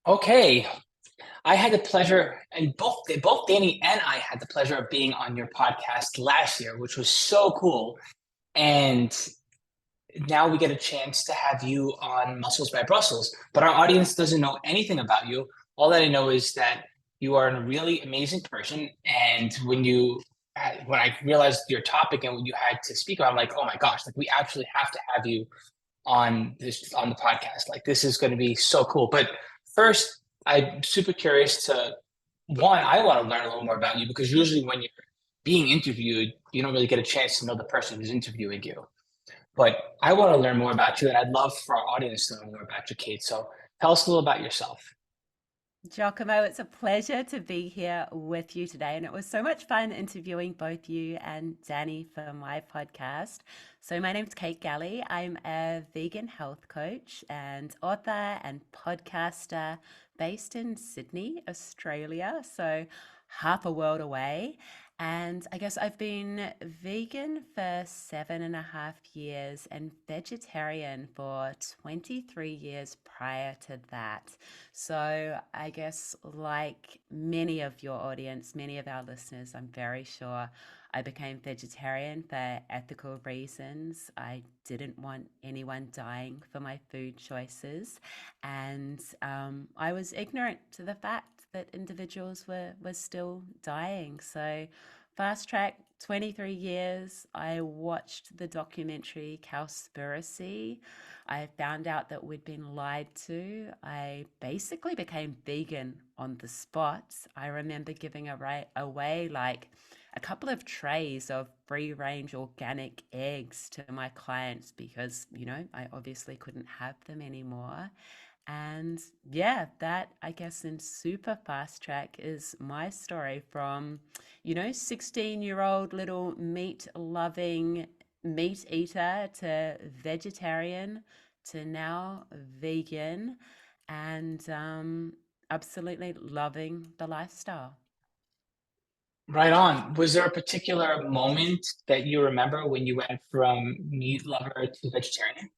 Okay, I had the pleasure, and both Danny and I had the pleasure of being on your podcast last year, which was so cool. And now we get a chance to have you on Muscles by Brussels, but our audience doesn't know anything about you. All that I know is that you are a really amazing person. And when I realized your topic and what you had to speak about, I'm like, oh my gosh, like we actually have to have you on the podcast. Like this is going to be so cool. But first, I'm super curious to one, I want to learn a little more about you because usually when you're being interviewed, you don't really get a chance to know the person who's interviewing you. But I want to learn more about you, and I'd love for our audience to know more about you, Kate. So tell us a little about yourself. Giacomo, it's a pleasure to be here with you today. And it was so much fun interviewing both you and Danny for my podcast. So, my name's Kate Galli. I'm a vegan health coach and author and podcaster based in Sydney, Australia. So, half a world away. And I guess I've been vegan for 7.5 years and vegetarian for 23 years prior to that. So, I guess, like many of your audience, many of our listeners, I'm very sure I became vegetarian for ethical reasons. I didn't want anyone dying for my food choices. And I was ignorant to the fact that individuals were still dying. So, fast track 23 years, I watched the documentary Cowspiracy. I found out that we'd been lied to. I basically became vegan on the spot. I remember giving away like a couple of trays of free range organic eggs to my clients because, I obviously couldn't have them anymore. And yeah, that I guess in super fast track is my story from, 16-year-old little meat loving meat eater to vegetarian to now vegan and absolutely loving the lifestyle. Right on. Was there a particular moment that you remember when you went from meat lover to vegetarian?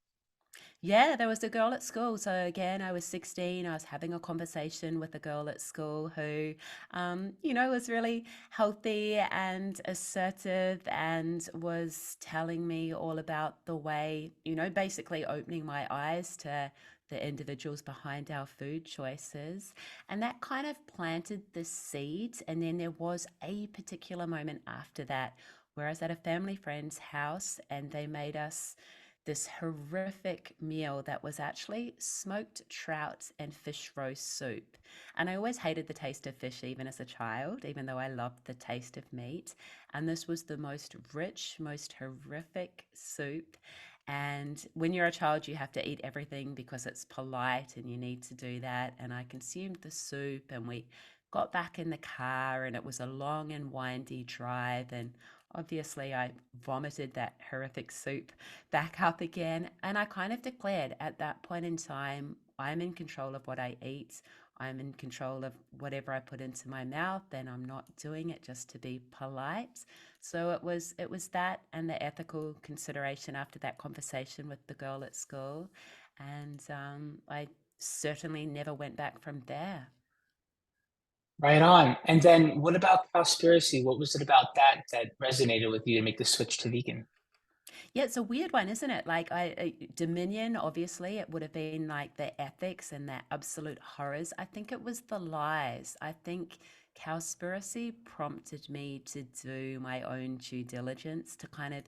Yeah, there was a girl at school. So again, I was 16. I was having a conversation with a girl at school who, was really healthy and assertive and was telling me all about the way, basically opening my eyes to the individuals behind our food choices. And that kind of planted the seed. And then there was a particular moment after that where I was at a family friend's house and they made us this horrific meal that was actually smoked trout and fish roast soup. And I always hated the taste of fish, even as a child, even though I loved the taste of meat. And this was the most rich, most horrific soup. And when you're a child, you have to eat everything because it's polite and you need to do that. And I consumed the soup and we got back in the car and it was a long and windy drive. And obviously, I vomited that horrific soup back up again. And I kind of declared at that point in time, I'm in control of what I eat. I'm in control of whatever I put into my mouth, and I'm not doing it just to be polite. So it was that and the ethical consideration after that conversation with the girl at school, and I certainly never went back from there. Right on. And then what about Cowspiracy? What was it about that resonated with you to make the switch to vegan? Yeah, it's a weird one, isn't it? Like Dominion, obviously, it would have been like the ethics and the absolute horrors. I think it was the lies. I think Cowspiracy prompted me to do my own due diligence to kind of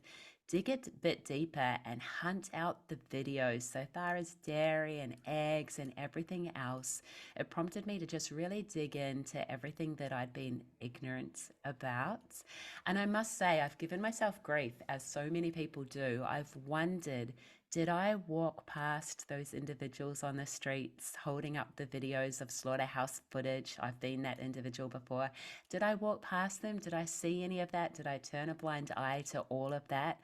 dig a bit deeper and hunt out the videos so far as dairy and eggs and everything else. It prompted me to just really dig into everything that I'd been ignorant about. And I must say, I've given myself grief, as so many people do. I've wondered, did I walk past those individuals on the streets holding up the videos of slaughterhouse footage? I've been that individual before. Did I walk past them? Did I see any of that? Did I turn a blind eye to all of that?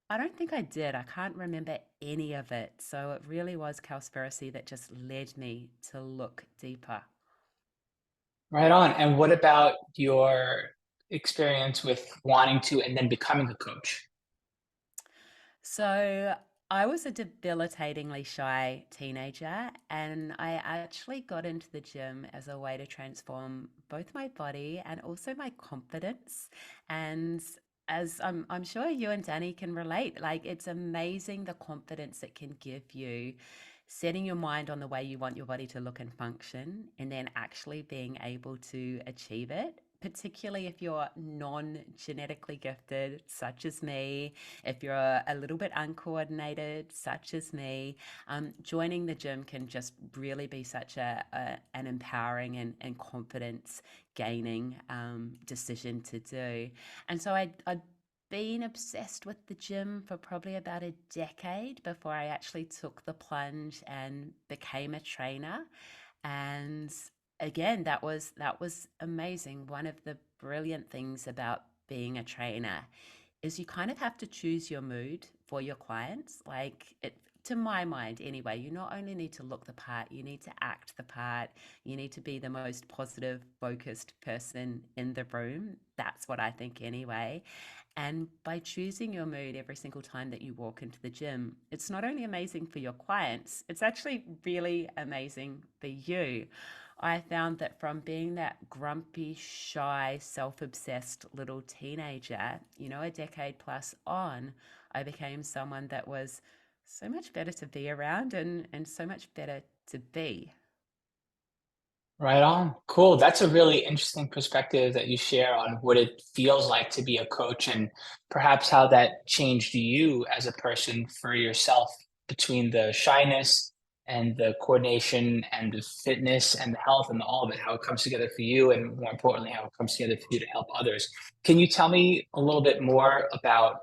I don't think I did. I can't remember any of it. So it really was Cowspiracy that just led me to look deeper. Right on. And what about your experience with wanting to and then becoming a coach? So I was a debilitatingly shy teenager, and I actually got into the gym as a way to transform both my body and also my confidence. And as I'm sure you and Danny can relate, like it's amazing the confidence it can give you, setting your mind on the way you want your body to look and function, and then actually being able to achieve it. Particularly if you're non genetically gifted, such as me, if you're a little bit uncoordinated, such as me, joining the gym can just really be such an empowering and confidence gaining decision to do. And so I'd been obsessed with the gym for probably about a decade before I actually took the plunge and became a trainer. And again, that was amazing. One of the brilliant things about being a trainer is you kind of have to choose your mood for your clients. Like it, to my mind anyway, you not only need to look the part, you need to act the part, you need to be the most positive, focused person in the room. That's what I think anyway. And by choosing your mood every single time that you walk into the gym, it's not only amazing for your clients, it's actually really amazing for you. I found that from being that grumpy, shy, self obsessed little teenager, a decade plus on, I became someone that was so much better to be around and so much better to be. Right on. Cool. That's a really interesting perspective that you share on what it feels like to be a coach and perhaps how that changed you as a person for yourself between the shyness and the coordination and the fitness and the health and all of it, how it comes together for you, and more importantly, how it comes together for you to help others. Can you tell me a little bit more about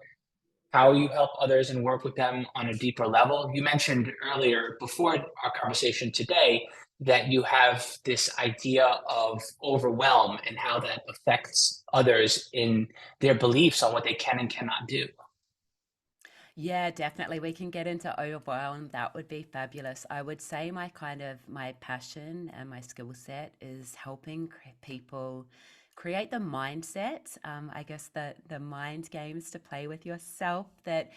how you help others and work with them on a deeper level? You mentioned earlier before our conversation today that you have this idea of overwhelm and how that affects others in their beliefs on what they can and cannot do. Yeah, definitely. We can get into overwhelm. That would be fabulous. I would say my passion and my skill set is helping people create the mindset. I guess the mind games to play with yourself that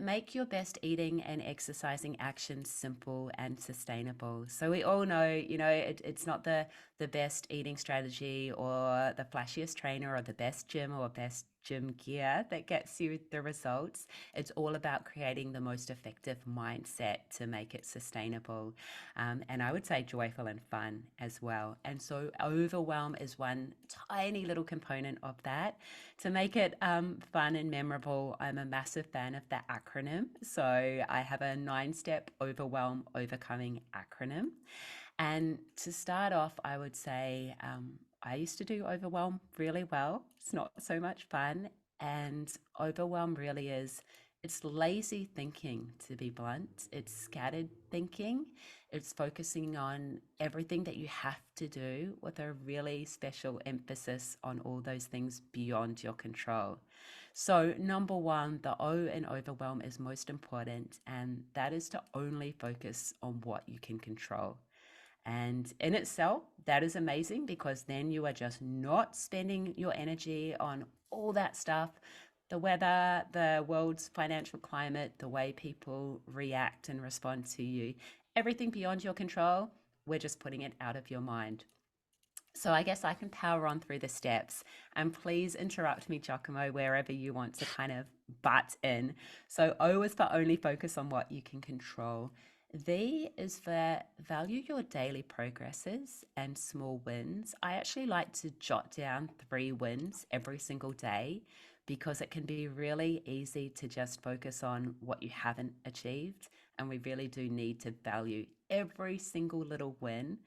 make your best eating and exercising actions simple and sustainable. So we all know, it's not the best eating strategy or the flashiest trainer or the best gym or best gym gear that gets you the results. It's all about creating the most effective mindset to make it sustainable. And I would say joyful and fun as well. And so, overwhelm is one tiny little component of that. To make it fun and memorable, I'm a massive fan of the acronym. So, I have a 9 step overwhelm overcoming acronym. And to start off, I would say I used to do overwhelm really well. It's not so much fun. And overwhelm really is, it's lazy thinking, to be blunt. It's scattered thinking. It's focusing on everything that you have to do with a really special emphasis on all those things beyond your control. So, number one, the O in overwhelm is most important, and that is to only focus on what you can control. And in itself, that is amazing because then you are just not spending your energy on all that stuff, the weather, the world's financial climate, the way people react and respond to you, everything beyond your control. We're just putting it out of your mind. So I guess I can power on through the steps, and please interrupt me, Giacomo, wherever you want to kind of butt in. So O is for only focus on what you can control. V is for value your daily progresses and small wins. I actually like to jot down 3 wins every single day because it can be really easy to just focus on what you haven't achieved. And we really do need to value every single little win.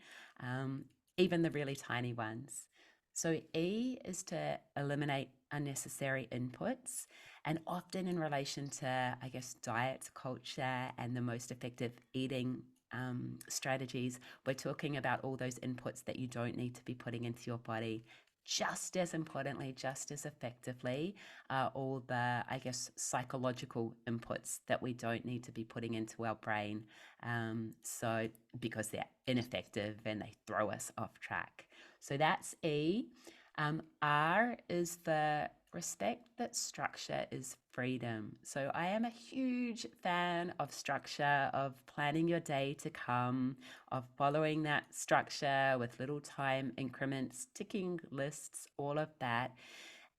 Um, Even the really tiny ones. So, E is to eliminate unnecessary inputs, and often in relation to, I guess, diet culture and the most effective eating strategies, we're talking about all those inputs that you don't need to be putting into your body. Just as importantly, just as effectively, all the, I guess, psychological inputs that we don't need to be putting into our brain. So, because they're ineffective and they throw us off track. So that's E. R is the respect that structure is freedom. So I am a huge fan of structure, of planning your day to come, of following that structure with little time increments, ticking lists, all of that.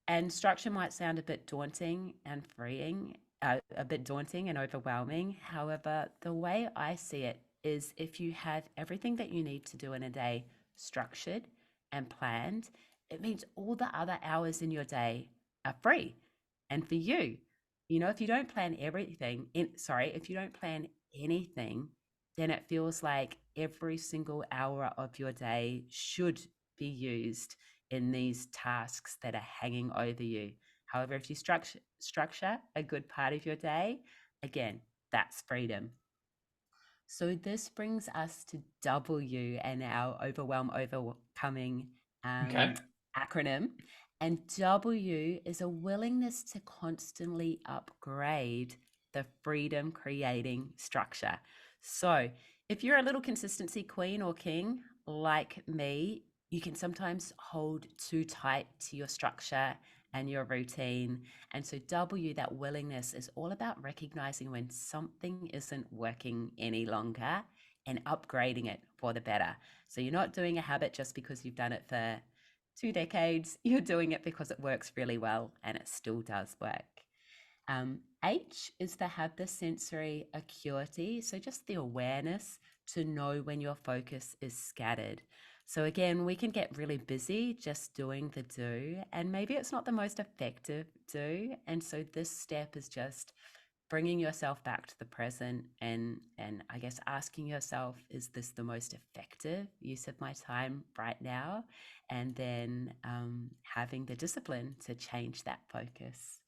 And structure might sound a bit daunting and freeing, a bit daunting and overwhelming. However, the way I see it is if you have everything that you need to do in a day structured and planned, it means all the other hours in your day are free. And for you, if you don't plan if you don't plan anything, then it feels like every single hour of your day should be used in these tasks that are hanging over you. However, if you structure a good part of your day, again, that's freedom. So this brings us to W and our Overwhelm Overcoming Okay. um, acronym. And W is a willingness to constantly upgrade the freedom creating structure. So if you're a little consistency queen or king like me, you can sometimes hold too tight to your structure and your routine. And so, W, that willingness, is all about recognizing when something isn't working any longer and upgrading it for the better. So, you're not doing a habit just because you've done it for 2 decades, you're doing it because it works really well and it still does work. H is to have the sensory acuity, so just the awareness to know when your focus is scattered. So, again, we can get really busy just doing the do, and maybe it's not the most effective do. And so, this step is just bringing yourself back to the present and I guess asking yourself, is this the most effective use of my time right now? And then having the discipline to change that focus.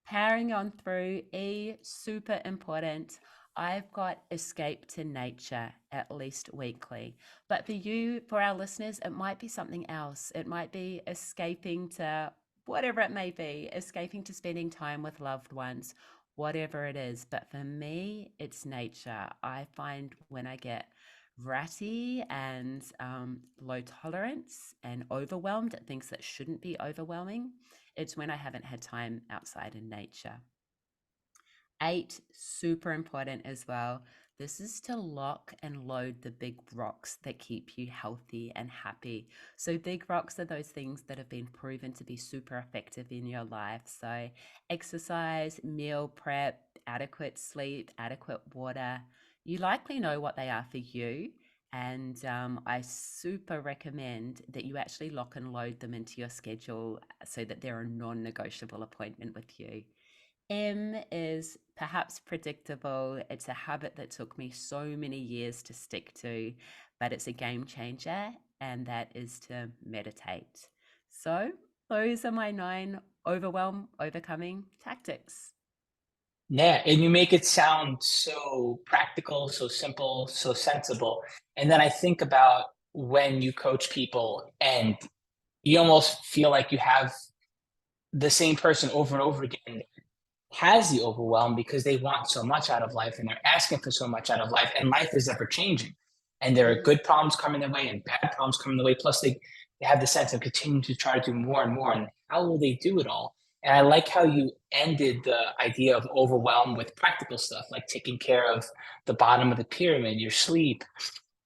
Powering on through, E, super important. I've got escape to nature at least weekly. But for you, for our listeners, it might be something else. It might be escaping to whatever it may be, escaping to spending time with loved ones, whatever it is. But for me, it's nature. I find when I get ratty and low tolerance and overwhelmed at things that shouldn't be overwhelming, it's when I haven't had time outside in nature. 8, super important as well. This is to lock and load the big rocks that keep you healthy and happy. So, big rocks are those things that have been proven to be super effective in your life. So, exercise, meal prep, adequate sleep, adequate water. You likely know what they are for you. And I super recommend that you actually lock and load them into your schedule so that they're a non negotiable appointment with you. M is perhaps predictable. It's a habit that took me so many years to stick to, but it's a game changer, and that is to meditate. So, those are my 9 overwhelm overcoming tactics. Yeah, and you make it sound so practical, so simple, so sensible. And then I think about when you coach people and you almost feel like you have the same person over and over again has the overwhelm because they want so much out of life and they're asking for so much out of life, and life is ever changing. And there are Mm. good problems coming their way and bad problems coming their way. Plus, they have the sense of continuing to try to do more and more. And how will they do it all? And I like how you ended the idea of overwhelm with practical stuff like taking care of the bottom of the pyramid, your sleep,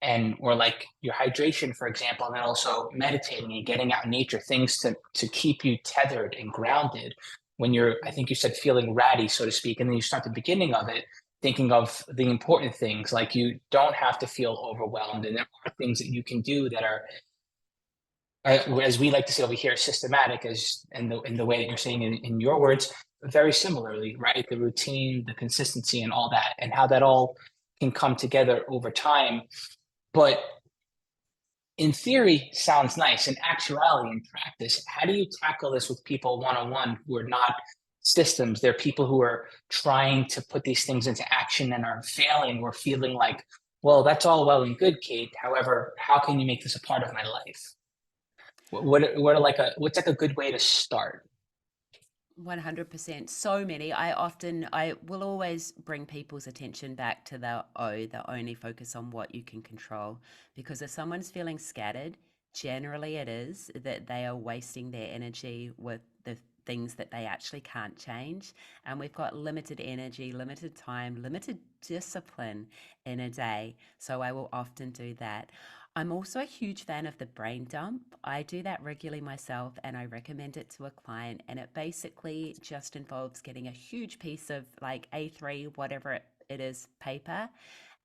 and or like your hydration, for example, and then also meditating and getting out in nature, things to keep you tethered and grounded when you're, I think you said, feeling ratty, so to speak, and then you start the beginning of it thinking of the important things, like you don't have to feel overwhelmed, and there are things that you can do that are, as we like to say over here, systematic, as in the way that you're saying in your words, very similarly, right? The routine, the consistency, and all that, and how that all can come together over time. But in theory, sounds nice. In actuality, in practice, how do you tackle this with people one on one who are not systems? They're people who are trying to put these things into action and are failing or feeling like, well, that's all well and good, Kate. However, how can you make this a part of my life? What's like a good way to start? 100%. So many. I will always bring people's attention back to the O, the only focus on what you can control. Because if someone's feeling scattered, generally it is that they are wasting their energy with the things that they actually can't change. And we've got limited energy, limited time, limited discipline in a day. So I will often do that. I'm also a huge fan of the brain dump. I do that regularly myself and I recommend it to a client. And it basically just involves getting a huge piece of like A3, whatever it is, paper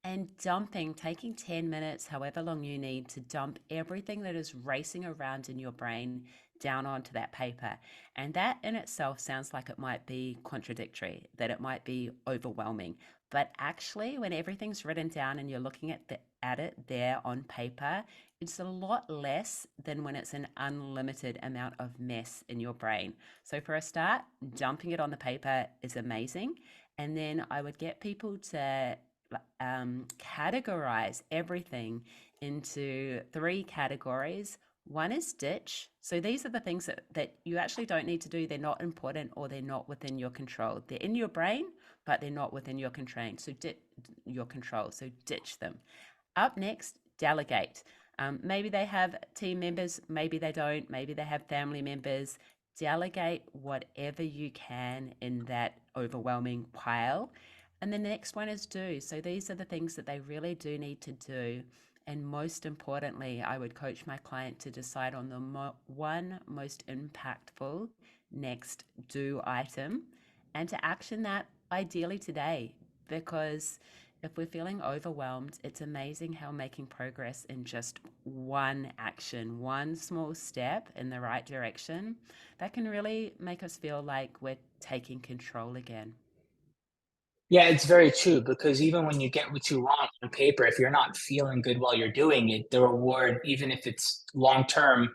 and dumping, taking 10 minutes, however long you need to dump everything that is racing around in your brain down onto that paper. And that in itself sounds like it might be contradictory, that it might be overwhelming. But actually, when everything's written down and you're looking at it there on paper, it's a lot less than when it's an unlimited amount of mess in your brain. So for a start, dumping it on the paper is amazing. And then I would get people to categorize everything into three categories. One is ditch. So these are the things that you actually don't need to do. They're not important or they're not within your control. They're in your brain, but they're not within your control. So ditch them. Up next, delegate. Maybe they have team members, maybe they don't, maybe they have family members. Delegate whatever you can in that overwhelming pile. And then the next one is do. So these are the things that they really do need to do. And most importantly, I would coach my client to decide on the one most impactful next do item and to action that ideally today. Because if we're feeling overwhelmed, it's amazing how making progress in just one action, one small step in the right direction, that can really make us feel like we're taking control again. Yeah, it's very true because even when you get what you want on paper, if you're not feeling good while you're doing it, the reward, even if it's a long-term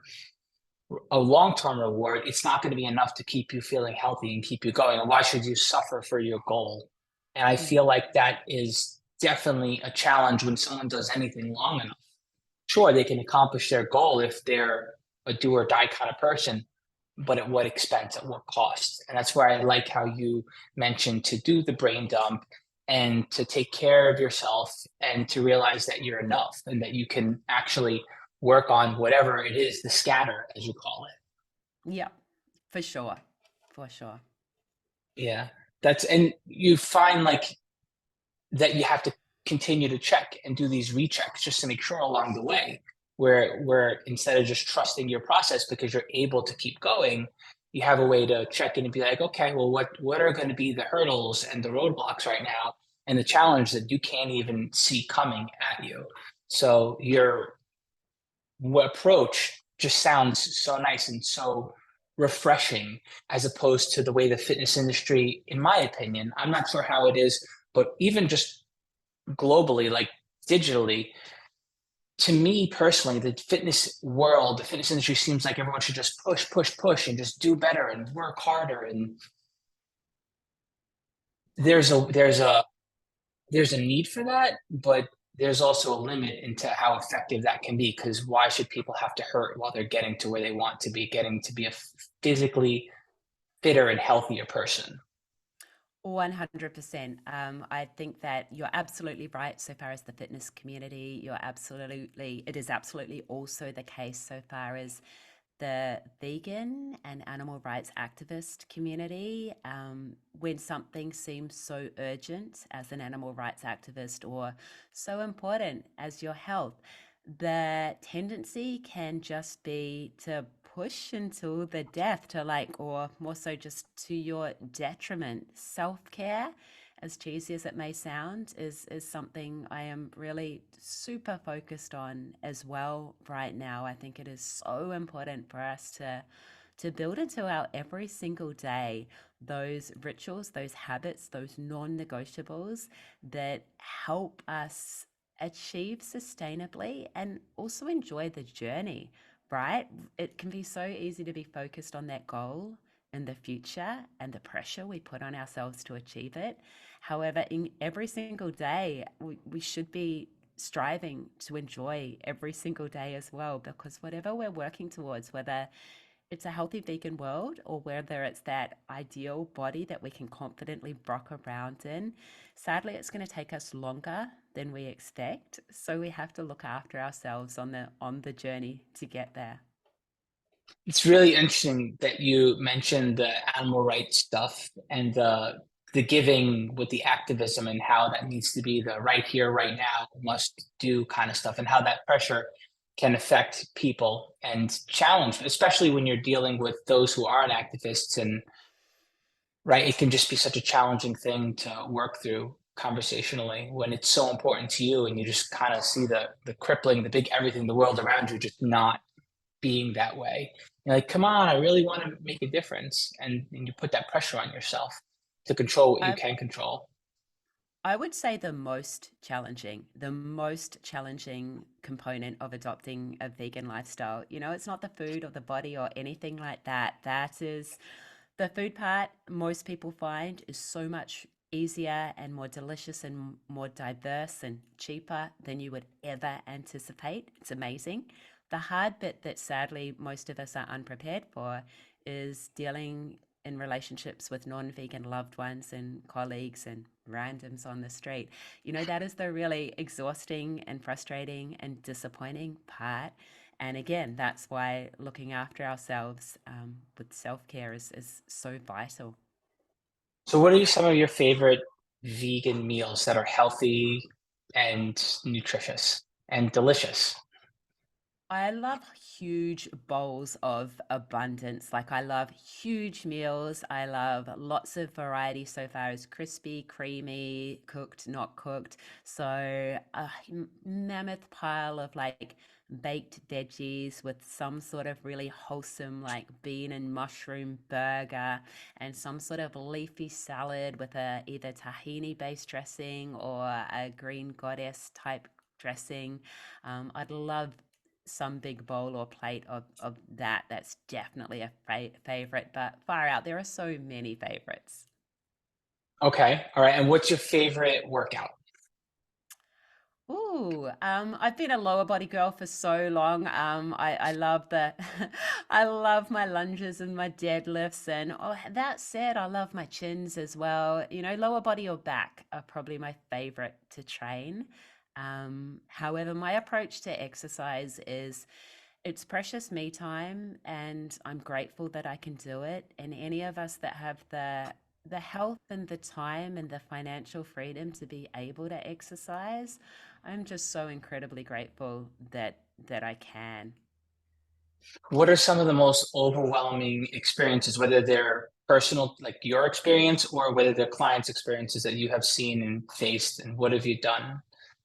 reward, it's not going to be enough to keep you feeling healthy and keep you going. And why should you suffer for your goal? And I Mm. feel like that is definitely a challenge when someone does anything long enough. Sure, they can accomplish their goal if they're a do or die kind of person, but at what expense, at what cost? And that's where I like how you mentioned to do the brain dump and to take care of yourself and to realize that you're enough and that you can actually work on whatever it is, the scatter, as you call it. Yeah, for sure. For sure. Yeah. And you find like that you have to continue to check and do these rechecks just to make sure along the way where instead of just trusting your process because you're able to keep going, you have a way to check in and be like, okay, well, what are going to be the hurdles and the roadblocks right now and the challenge that you can't even see coming at you. So your approach just sounds so nice and so refreshing as opposed to the way the fitness industry, in my opinion, I'm not sure how it is, but even just globally, like digitally, to me personally, the fitness world, the fitness industry seems like everyone should just push, push, push and just do better and work harder. And there's a there's a there's a need for that, but there's also a limit into how effective that can be. Because why should people have to hurt while they're getting to where they want to be, getting to be a physically fitter and healthier person? 100%. I think that you're absolutely right so far as the fitness community. It is absolutely also the case so far as the vegan and animal rights activist community. When something seems so urgent as an animal rights activist or so important as your health, the tendency can just be to push until the death, to like, or more so just to your detriment. Self-care, as cheesy as it may sound, is something I am really super focused on as well right now. I think it is so important for us to build into our every single day those rituals, those habits, those non-negotiables that help us achieve sustainably and also enjoy the journey, right? It can be so easy to be focused on that goal in the future and the pressure we put on ourselves to achieve it. However, in every single day, we should be striving to enjoy every single day as well, because whatever we're working towards, whether it's a healthy vegan world or whether it's that ideal body that we can confidently rock around in, sadly, it's going to take us longer than we expect. So we have to look after ourselves on the journey to get there. It's really interesting that you mentioned the animal rights stuff and the giving with the activism and how that needs to be the right here, right now, must do kind of stuff, and how that pressure can affect people and challenge, especially when you're dealing with those who aren't activists. And right, it can just be such a challenging thing to work through conversationally when it's so important to you, and you just kind of see the crippling, the big everything, the world around you just not being that way. You're like, come on, I really want to make a difference. And you put that pressure on yourself to control what you I, can control. I would say the most challenging component of adopting a vegan lifestyle. It's not the food or the body or anything like that. That is the food part, most people find is so much easier and more delicious and more diverse and cheaper than you would ever anticipate. It's amazing. The hard bit that sadly most of us are unprepared for is dealing in relationships with non vegan loved ones and colleagues and randoms on the street. That is the really exhausting and frustrating and disappointing part. And again, that's why looking after ourselves with self care is so vital. So, what are some of your favorite vegan meals that are healthy and nutritious and delicious? I love huge bowls of abundance. Like, I love huge meals. I love lots of variety so far as crispy, creamy, cooked, not cooked. So, a mammoth pile of like baked veggies with some sort of really wholesome, like bean and mushroom burger, and some sort of leafy salad with a either tahini based dressing or a green goddess type dressing. I'd love some big bowl or plate of that. That's definitely a favorite, but far out, there are so many favorites. Okay. All right. And what's your favorite workout? Ooh, I've been a lower body girl for so long. I love the, I love my lunges and my deadlifts, and oh, that said, I love my chins as well. Lower body or back are probably my favorite to train. However, my approach to exercise is it's precious me time, and I'm grateful that I can do it. And any of us that have the health and the time and the financial freedom to be able to exercise, I'm just so incredibly grateful that I can. What are some of the most overwhelming experiences, whether they're personal, like your experience, or whether they're clients' experiences that you have seen and faced, and what have you done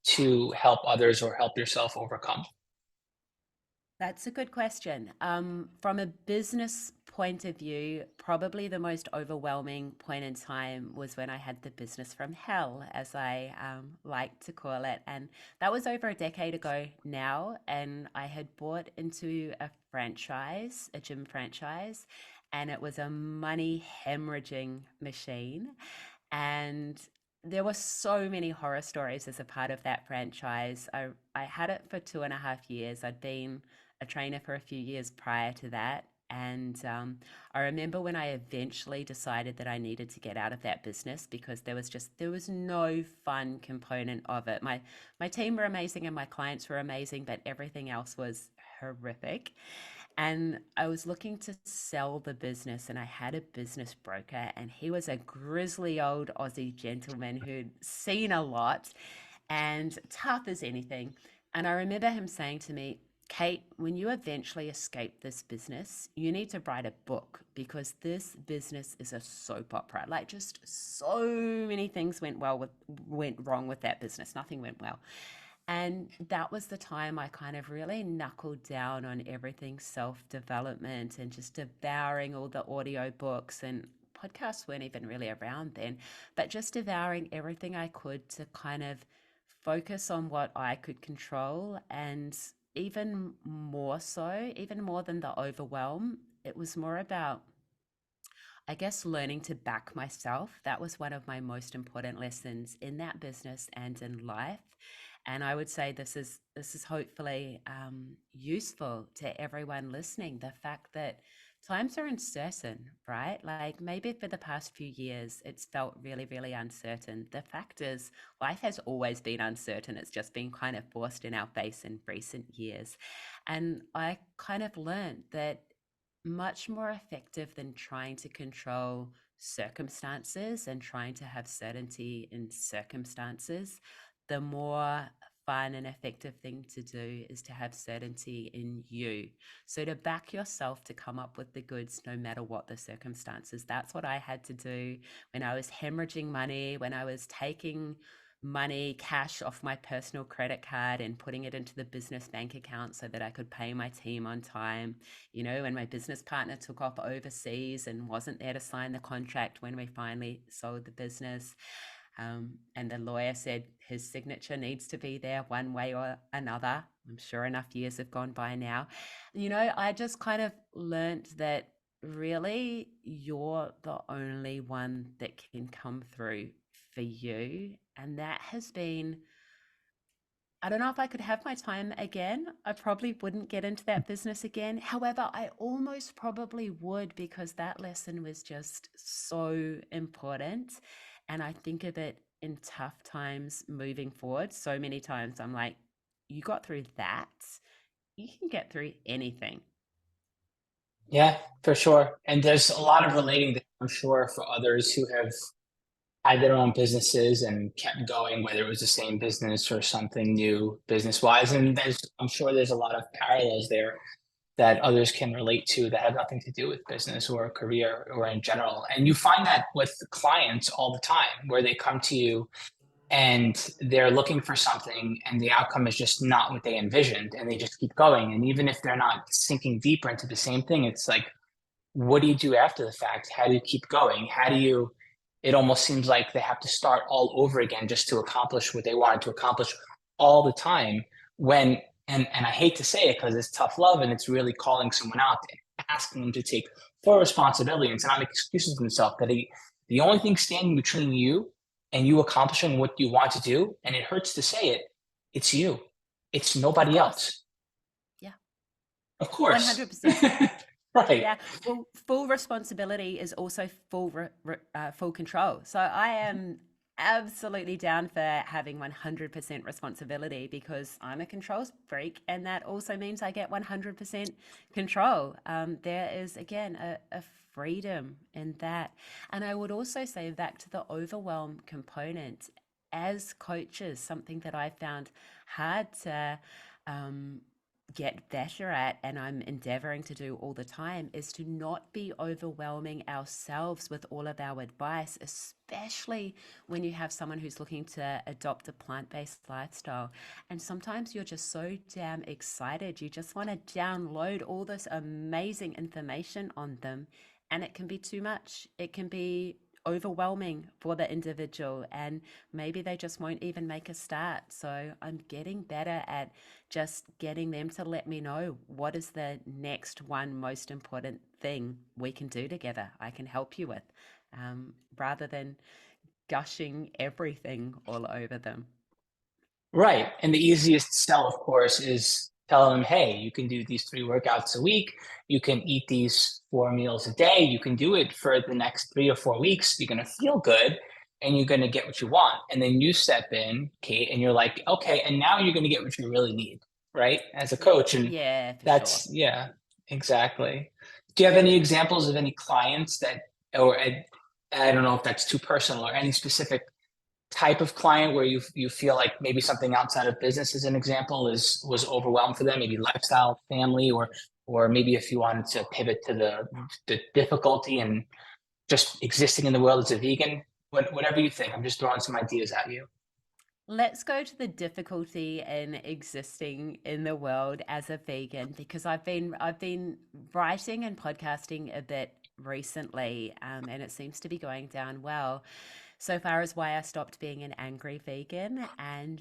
to help others or help yourself overcome? That's a good question. From a business point of view, probably the most overwhelming point in time was when I had the business from hell, as I like to call it. And that was over a decade ago now. And I had bought into a franchise, a gym franchise, and it was a money hemorrhaging machine. And there were so many horror stories as a part of that franchise. I had it for 2.5 years. I'd been a trainer for a few years prior to that. And I remember when I eventually decided that I needed to get out of that business because there was no fun component of it. My team were amazing and my clients were amazing, but everything else was horrific. And I was looking to sell the business, and I had a business broker, and he was a grizzly old Aussie gentleman who'd seen a lot and tough as anything. And I remember him saying to me, Kate, when you eventually escape this business, you need to write a book because this business is a soap opera. Like, just so many things went wrong with that business. Nothing went well. And that was the time I kind of really knuckled down on everything self development and just devouring all the audio books, and podcasts weren't even really around then, but just devouring everything I could to kind of focus on what I could control. And even more so, even more than the overwhelm, it was more about, I guess, learning to back myself. That was one of my most important lessons in that business and in life. And I would say this is hopefully useful to everyone listening. The fact that times are uncertain, right? Like, maybe for the past few years, it's felt really, really uncertain. The fact is, life has always been uncertain. It's just been kind of forced in our face in recent years. And I kind of learned that much more effective than trying to control circumstances and trying to have certainty in circumstances. The more fun and effective thing to do is to have certainty in you. So to back yourself to come up with the goods no matter what the circumstances. That's what I had to do when I was hemorrhaging money, when I was taking money, cash off my personal credit card and putting it into the business bank account so that I could pay my team on time. You know, when my business partner took off overseas and wasn't there to sign the contract when we finally sold the business. And the lawyer said his signature needs to be there one way or another. I'm sure enough years have gone by now. You know, I just kind of learned that really you're the only one that can come through for you. And that has been, I don't know if I could have my time again. I probably wouldn't get into that business again. However, I almost probably would because that lesson was just so important. And I think of it in tough times moving forward. So many times I'm like, you got through that, you can get through anything. Yeah, for sure. And there's a lot of relating that I'm sure for others who have had their own businesses and kept going, whether it was the same business or something new business wise. And I'm sure there's a lot of parallels there that others can relate to that have nothing to do with business or career or in general. And you find that with clients all the time, where they come to you and they're looking for something and the outcome is just not what they envisioned and they just keep going. And even if they're not sinking deeper into the same thing, it's like, what do you do after the fact? How do you keep going? How do you, it almost seems like they have to start all over again just to accomplish what they wanted to accomplish all the time when, and I hate to say it because it's tough love and it's really calling someone out, asking them to take full responsibility and to not make excuses for themselves, that the only thing standing between you and you accomplishing what you want to do, and it hurts to say it, it's you. It's Of nobody course. else. Yeah. Of course. 100%. Right. Yeah, well, full responsibility is also full control. So I am absolutely down for having 100% responsibility because I'm a control freak, and that also means I get 100% control. There is again a freedom in that, and I would also say back to the overwhelm component. As coaches, something that I found hard to um, get better at and I'm endeavoring to do all the time is to not be overwhelming ourselves with all of our advice, especially when you have someone who's looking to adopt a plant-based lifestyle. And sometimes you're just so damn excited. You just want to download all this amazing information on them, and it can be too much. It can be overwhelming for the individual, and maybe they just won't even make a start. So I'm getting better at just getting them to let me know what is the next one most important thing we can do together, I can help you with, rather than gushing everything all over them. Right. And the easiest sell, of course, is tell them, hey, you can do these 3 workouts a week. You can eat these 4 meals a day. You can do it for the next 3 or 4 weeks. You're going to feel good and you're going to get what you want. And then you step in, Kate, and you're like, okay, and now you're going to get what you really need, right? As a coach. And Yeah, for sure. that's, yeah, exactly. Do you have any examples of any clients that, or I don't know if that's too personal or any specific type of client where you feel like maybe something outside of business as an example is was overwhelmed for them, maybe lifestyle, family, or maybe if you wanted to pivot to the difficulty and just existing in the world as a vegan, whatever you think. I'm just throwing some ideas at you. Let's go to the difficulty in existing in the world as a vegan because I've been writing and podcasting a bit recently, and it seems to be going down well. So far as why I stopped being an angry vegan, and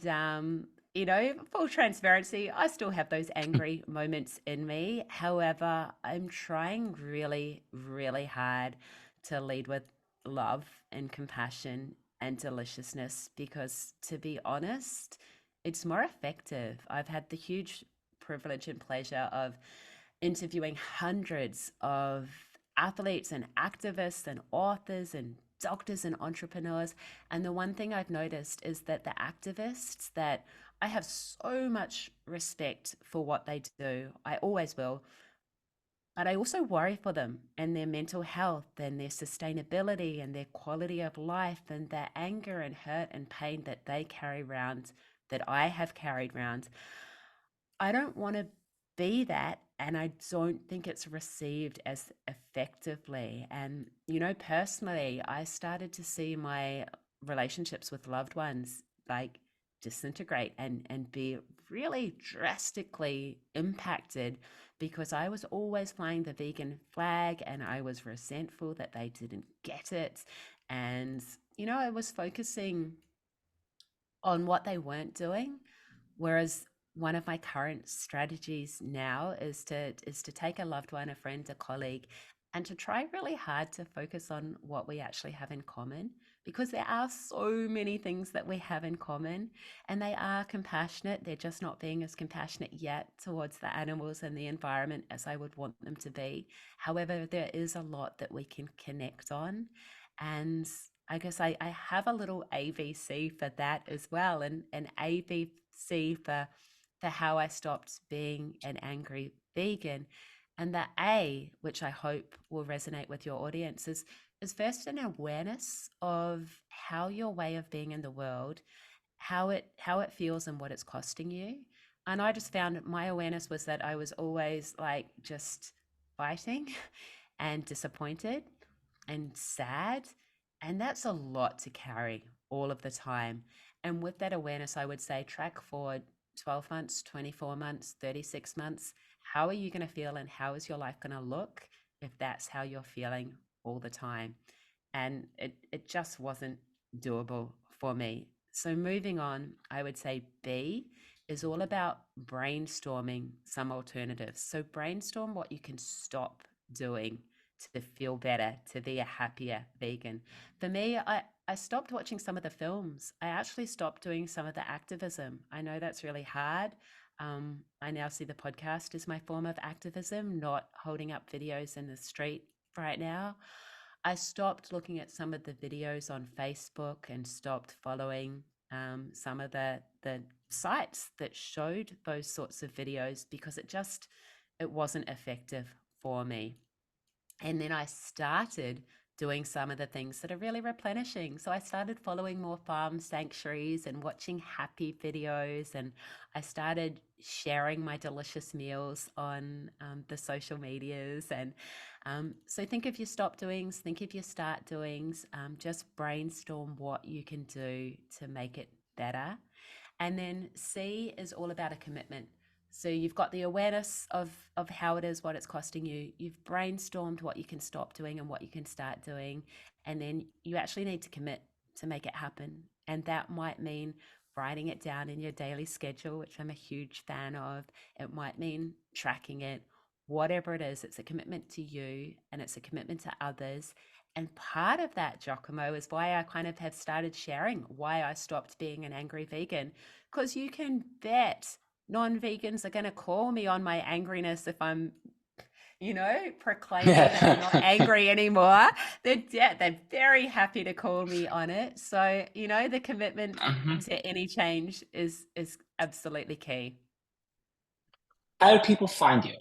you know, full transparency, I still have those angry moments in me. However, I'm trying really, really hard to lead with love and compassion and deliciousness because, to be honest, it's more effective. I've had the huge privilege and pleasure of interviewing hundreds of athletes and activists and authors and doctors and entrepreneurs. And the one thing I've noticed is that the activists that I have so much respect for what they do, I always will. But I also worry for them and their mental health and their sustainability and their quality of life and their anger and hurt and pain that they carry around, that I have carried around. I don't want to be that. And I don't think it's received as effectively. And, personally, I started to see my relationships with loved ones like disintegrate and be really drastically impacted because I was always flying the vegan flag and I was resentful that they didn't get it. And, I was focusing on what they weren't doing. Whereas one of my current strategies now is to take a loved one, a friend, a colleague, and to try really hard to focus on what we actually have in common, because there are so many things that we have in common, and they are compassionate. They're just not being as compassionate yet towards the animals and the environment as I would want them to be. However, there is a lot that we can connect on. And I guess I have a little AVC for that as well. And an AVC for how I stopped being an angry vegan. And the A, which I hope will resonate with your audience, is first an awareness of how your way of being in the world, how it feels and what it's costing you. And I just found my awareness was that I was always like just fighting and disappointed and sad. And that's a lot to carry all of the time. And with that awareness, I would say track forward 12 months, 24 months, 36 months. How are you going to feel and how is your life going to look if that's how you're feeling all the time? And it just wasn't doable for me. So moving on, I would say B is all about brainstorming some alternatives. So brainstorm what you can stop doing to feel better, to be a happier vegan. For me, I stopped watching some of the films. I actually stopped doing some of the activism. I know that's really hard. I now see the podcast as my form of activism, not holding up videos in the street right now. I stopped looking at some of the videos on Facebook and stopped following some of the sites that showed those sorts of videos because it wasn't effective for me. And then I started doing some of the things that are really replenishing. So I started following more farm sanctuaries and watching happy videos. And I started sharing my delicious meals on the social medias. And so think of your stop doings, think of your start doings, just brainstorm what you can do to make it better. And then C is all about a commitment. So you've got the awareness of how it is, what it's costing you. You've brainstormed what you can stop doing and what you can start doing. And then you actually need to commit to make it happen. And that might mean writing it down in your daily schedule, which I'm a huge fan of. It might mean tracking it. Whatever it is, it's a commitment to you and it's a commitment to others. And part of that, Giacomo, is why I kind of have started sharing why I stopped being an angry vegan. Because you can bet non-vegans are going to call me on my angriness if I'm, proclaiming that I'm not angry anymore. They're very happy to call me on it. So, the commitment Mhm. to any change is absolutely key. How do people find you?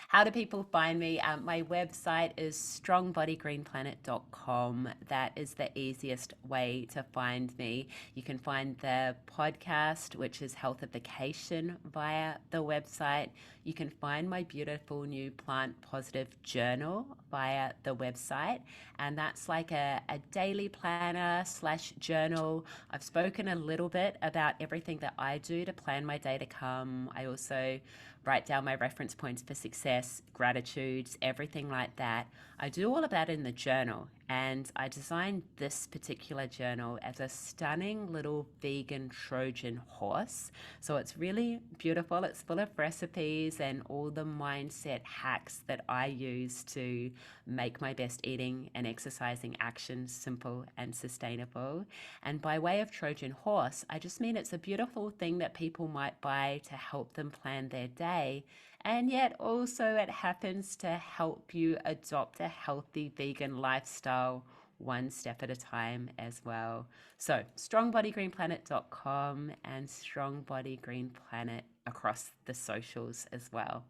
How do people find me? My website is strongbodygreenplanet.com. That is the easiest way to find me. You can find the podcast, which is Healthification, via the website. You can find my beautiful new plant positive journal via the website. And that's like a daily planner / journal. I've spoken a little bit about everything that I do to plan my day to come. I also write down my reference points for success, gratitudes, everything like that. I do all of that in the journal. And I designed this particular journal as a stunning little vegan Trojan horse. So it's really beautiful. It's full of recipes and all the mindset hacks that I use to make my best eating and exercising actions simple and sustainable. And by way of Trojan horse, I just mean it's a beautiful thing that people might buy to help them plan their day. And yet also it happens to help you adopt a healthy vegan lifestyle one step at a time as well. So strongbodygreenplanet.com and strongbodygreenplanet across the socials as well.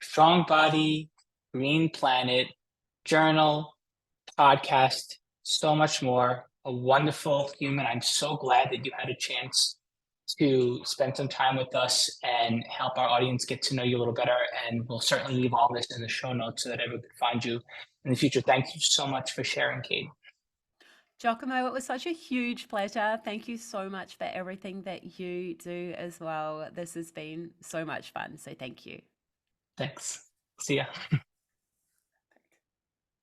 Strong body, green planet, journal, podcast, so much more. A wonderful human. I'm so glad that you had a chance to spend some time with us and help our audience get to know you a little better. And we'll certainly leave all this in the show notes so that everyone can find you in the future. Thank you so much for sharing, Kate. Giacomo, it was such a huge pleasure. Thank you so much for everything that you do as well. This has been so much fun. So thank you. Thanks. See ya.